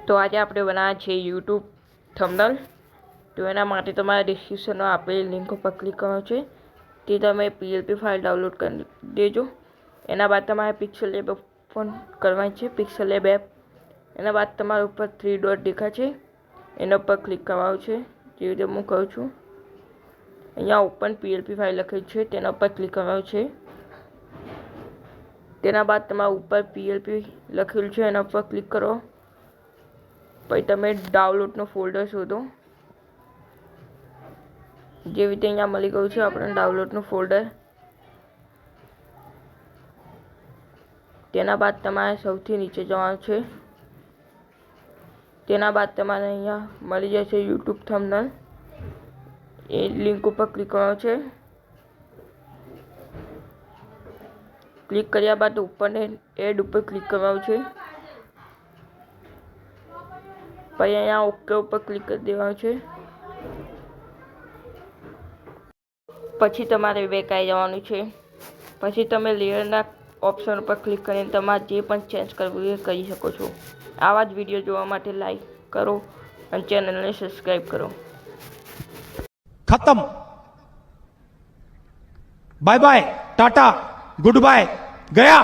તો આજે આપણે બનાવવા છે યુટ્યુબ થંબનેલ। તો એના માટે તમારે ડિસ્ક્રિપ્શનમાં આપેલી લિંક પર ક્લિક કરવાનું છે। તે તમે PLP ફાઇલ ડાઉનલોડ કરી દેજો। એના બાદ તમારે પિક્સેલ લેબ ઓપન કરવાની છે, પિક્સેલ લેબ એપ। એના બાદ તમારા ઉપર 3 ડોટ દેખાય છે, એના પર ક્લિક કરવાનું છે, જેવી રીતે હું કહું છું। અહીંયા ઓપન PLP ફાઇલ લખેલી છે, તેના પર ક્લિક કરવાનું છે। તેના બાદ તમારા ઉપર PLP લખેલું છે, એના પર ક્લિક કરો। પછી તમે ડાઉનલોડનો ફોલ્ડર શોધો, જેવી રીતે અહીંયા મળી ગયું છે આપણે ડાઉનલોડનું ફોલ્ડર। તેના બાદ તમારે સૌથી નીચે જવાનું છે। તેના બાદ તમારે અહીંયા મળી જશે યુટ્યુબ થંબનેલ, એ લિંક ઉપર ક્લિક કરવાનું છે। ક્લિક કર્યા બાદ ઉપર એડ ઉપર ક્લિક કરવાનું છે, પછી અહીંયા ઓકે ઉપર ક્લિક કરી દેવાનું છે। પછી તમારે બેક આવી જવાનું છે। પછી તમે લેયરના ઓપ્શન ઉપર ક્લિક કરીને તમારે જે પણ ચેન્જ કરવું એ કરી શકો છો। આવા જ વિડીયો જોવા માટે લાઈક કરો અને ચેનલને સબસ્ક્રાઈબ કરો। खत्म। Bye bye, tata, good bye, गया।